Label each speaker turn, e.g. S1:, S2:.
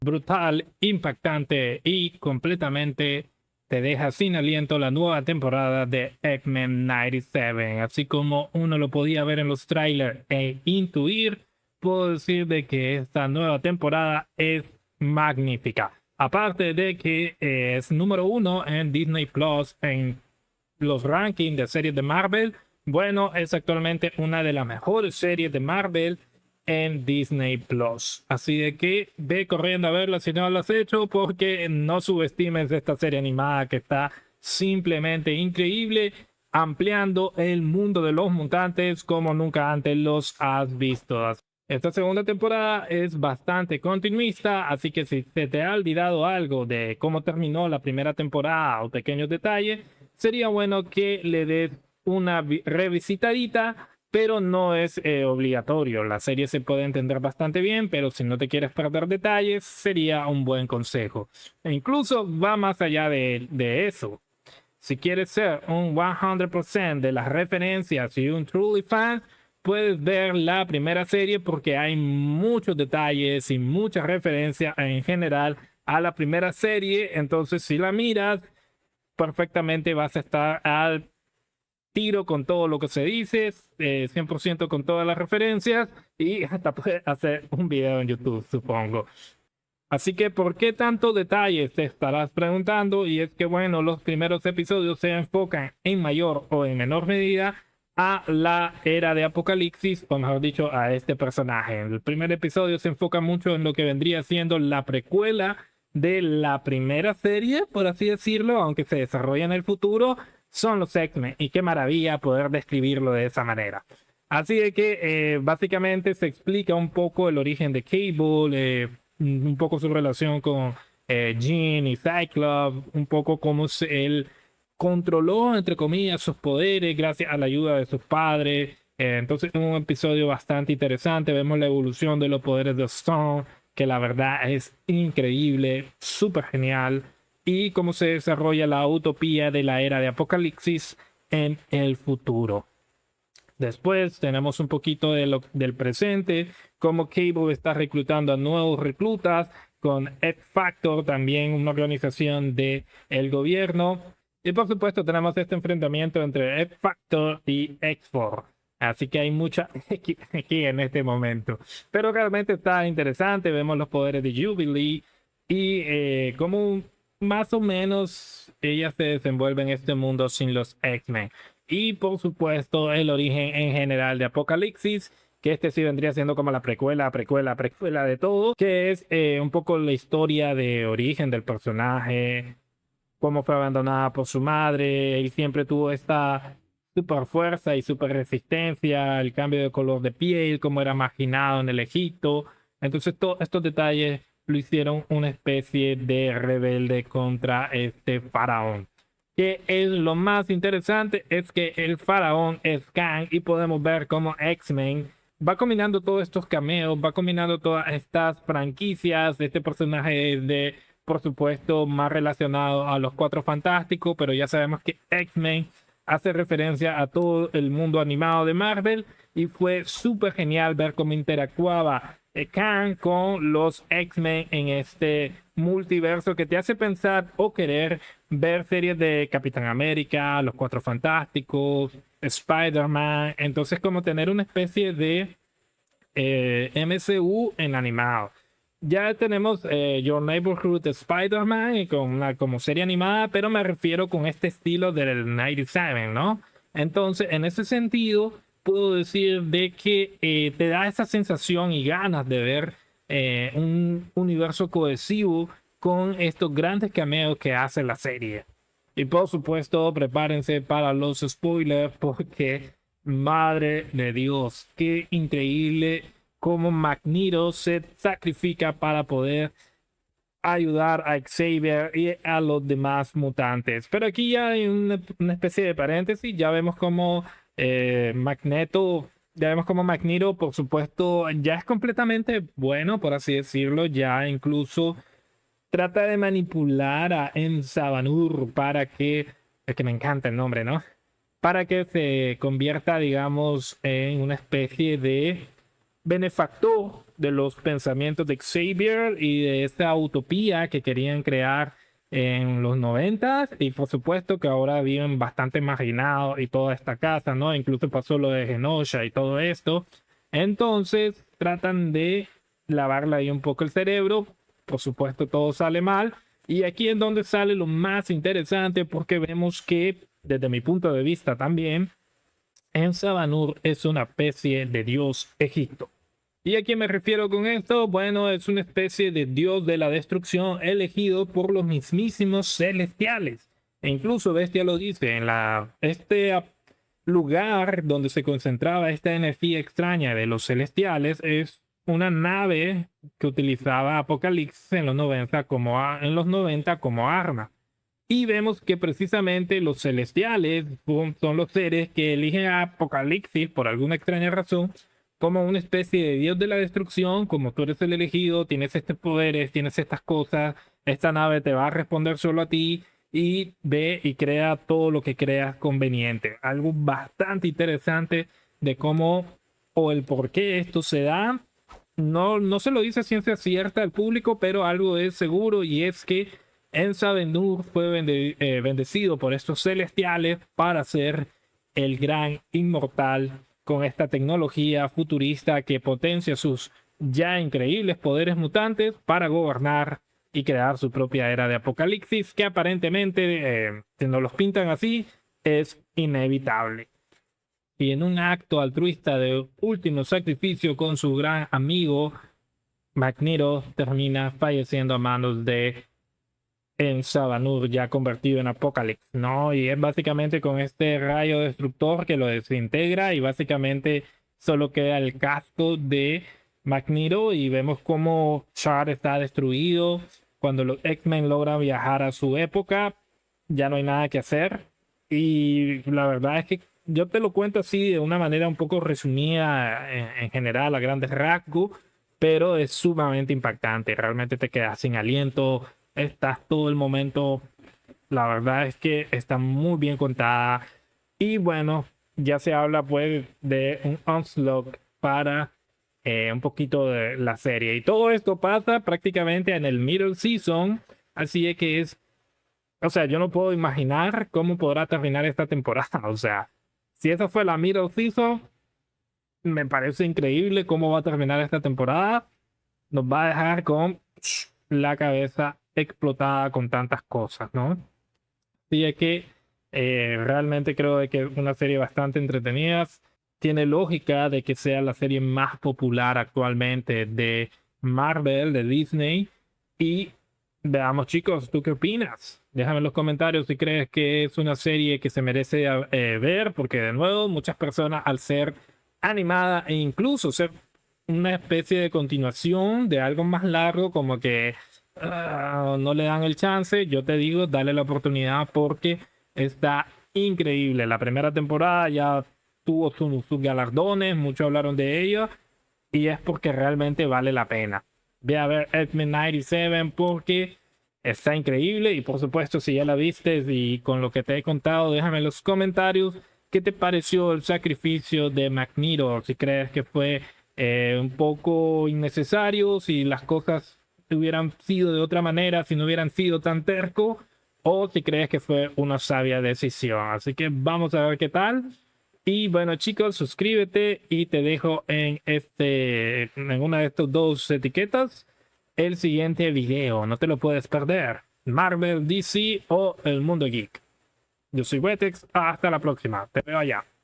S1: brutal, impactante y completamente te deja sin aliento la nueva temporada de X-Men 97. Así como uno lo podía ver en los trailers e intuir, puedo decir de que esta nueva temporada es magnífica. Aparte de que es número uno en Disney Plus en los rankings de series de Marvel, bueno, es actualmente una de las mejores series de Marvel en Disney Plus. Así de que ve corriendo a verla si no lo has hecho, porque no subestimes esta serie animada que está simplemente increíble, ampliando el mundo de los mutantes como nunca antes los has visto. Esta segunda temporada es bastante continuista, así que si se te ha olvidado algo de cómo terminó la primera temporada o pequeños detalles, sería bueno que le des una revisitadita, pero no es obligatorio. La serie se puede entender bastante bien, pero si no te quieres perder detalles, sería un buen consejo. E incluso va más allá de eso. Si quieres ser un 100% de las referencias y un truly fan, puedes ver la primera serie porque hay muchos detalles y muchas referencias en general a la primera serie. Entonces, si la miras, perfectamente vas a estar al tiro con todo lo que se dice, 100% con todas las referencias y hasta puedes hacer un video en YouTube, supongo. Así que, ¿por qué tanto detalle? Te estarás preguntando, y es que, bueno, los primeros episodios se enfocan en mayor o en menor medida a la era de Apocalipsis, o mejor dicho, a este personaje. El primer episodio se enfoca mucho en lo que vendría siendo la precuela de la primera serie, por así decirlo, aunque se desarrolla en el futuro, son los X-Men, y qué maravilla poder describirlo de esa manera. Así de que básicamente se explica un poco el origen de Cable, un poco su relación con Jean y Cyclops, un poco cómo él controló, entre comillas, sus poderes gracias a la ayuda de sus padres. Entonces, un episodio bastante interesante. Vemos la evolución de los poderes de Stone, que la verdad es increíble, súper genial. Y cómo se desarrolla la utopía de la era de Apocalipsis en el futuro. Después tenemos un poquito del presente, cómo Cable está reclutando a nuevos reclutas con X Factor, también una organización del gobierno. Y por supuesto tenemos este enfrentamiento entre X Factor y X-Force. Así que hay mucha aquí en este momento. Pero realmente está interesante. Vemos los poderes de Jubilee y cómo más o menos ella se desenvuelve en este mundo sin los X-Men. Y por supuesto, el origen en general de Apocalipsis, que este sí vendría siendo como la precuela de todo, que es un poco la historia de origen del personaje, cómo fue abandonada por su madre, y siempre tuvo esta super fuerza y super resistencia, el cambio de color de piel, cómo era marginado en el Egipto. Entonces, todos estos detalles lo hicieron una especie de rebelde contra este faraón. Que es lo más interesante es que el faraón es Kang y podemos ver cómo X-Men va combinando todos estos cameos, va combinando todas estas franquicias de este personaje de, por supuesto, más relacionado a los Cuatro Fantásticos, pero ya sabemos que X-Men hace referencia a todo el mundo animado de Marvel y fue súper genial ver cómo interactuaba Kang con los X-Men en este multiverso que te hace pensar o querer ver series de Capitán América, Los Cuatro Fantásticos, Spider-Man. Entonces, como tener una especie de MCU en animado. Ya tenemos Your Neighborhood Spider-Man con una como serie animada, pero me refiero con este estilo del 97, ¿no? Entonces, en ese sentido, puedo decir de que te da esa sensación y ganas de ver un universo cohesivo con estos grandes cameos que hace la serie. Y por supuesto, prepárense para los spoilers porque, madre de Dios, qué increíble cómo Magneto se sacrifica para poder ayudar a Xavier y a los demás mutantes. Pero aquí ya hay una especie de paréntesis, ya vemos como Magneto, por supuesto, ya es completamente bueno, por así decirlo, ya incluso trata de manipular a Ensabanur para que, es que me encanta el nombre, ¿no? Para que se convierta, digamos, en una especie de benefactor de los pensamientos de Xavier y de esta utopía que querían crear en los 90 y por supuesto que ahora viven bastante marginados y toda esta casa, ¿no? Incluso pasó lo de Genosha y todo esto. Entonces tratan de lavarle ahí un poco el cerebro. Por supuesto todo sale mal. Y aquí es donde sale lo más interesante porque vemos que, desde mi punto de vista también, Ensabanur es una especie de dios egipto. ¿Y a quién me refiero con esto? Bueno, es una especie de dios de la destrucción elegido por los mismísimos celestiales. E incluso Bestia lo dice, este lugar donde se concentraba esta energía extraña de los celestiales es una nave que utilizaba Apocalipsis en los 90 como arma. Y vemos que precisamente los celestiales son los seres que eligen a Apocalipsis por alguna extraña razón como una especie de dios de la destrucción. Como tú eres el elegido, tienes estos poderes, tienes estas cosas, esta nave te va a responder solo a ti y ve y crea todo lo que creas conveniente. Algo bastante interesante de cómo o el por qué esto se da. No se lo dice a ciencia cierta al público, pero algo es seguro y es que Ensabanur fue bendecido por estos celestiales para ser el gran inmortal con esta tecnología futurista que potencia sus ya increíbles poderes mutantes para gobernar y crear su propia era de apocalipsis que aparentemente, si nos los pintan así, es inevitable. Y en un acto altruista de último sacrificio con su gran amigo, Magneto termina falleciendo a manos de Ensabanur, ya convertido en Apocalipsis, ¿no? Y es básicamente con este rayo destructor que lo desintegra y básicamente solo queda el casco de Magneto y vemos cómo Char está destruido. Cuando los X-Men logran viajar a su época, ya no hay nada que hacer. Y la verdad es que yo te lo cuento así de una manera un poco resumida en general a grandes rasgos, pero es sumamente impactante. Realmente te quedas sin aliento, estás todo el momento. La verdad es que está muy bien contada. Y bueno, ya se habla pues de un onslaught para un poquito de la serie. Y todo esto pasa prácticamente en el middle season. Así es que o sea, yo no puedo imaginar cómo podrá terminar esta temporada. O sea, si esa fue la middle season, me parece increíble cómo va a terminar esta temporada. Nos va a dejar con la cabeza explotada con tantas cosas, ¿no? Así es que realmente creo de que es una serie bastante entretenida. Tiene lógica de que sea la serie más popular actualmente de Marvel, de Disney. Y veamos, chicos, ¿tú qué opinas? Déjame en los comentarios si crees que es una serie que se merece ver, porque de nuevo, muchas personas al ser animada e incluso ser una especie de continuación de algo más largo, como que no le dan el chance. Yo te digo, dale la oportunidad porque está increíble. La primera temporada ya tuvo sus galardones, muchos hablaron de ella y es porque realmente vale la pena. Ve a ver X-Men 97 porque está increíble y por supuesto si ya la viste y con lo que te he contado, déjame en los comentarios qué te pareció el sacrificio de Magneto, si crees que fue un poco innecesario, si las cosas hubieran sido de otra manera, si no hubieran sido tan terco, o si crees que fue una sabia decisión. Así que vamos a ver qué tal. Y bueno, chicos, suscríbete y te dejo en una de estas dos etiquetas el siguiente video. No te lo puedes perder. Marvel, DC o el mundo geek. Yo soy Wetex. Hasta la próxima. Te veo allá.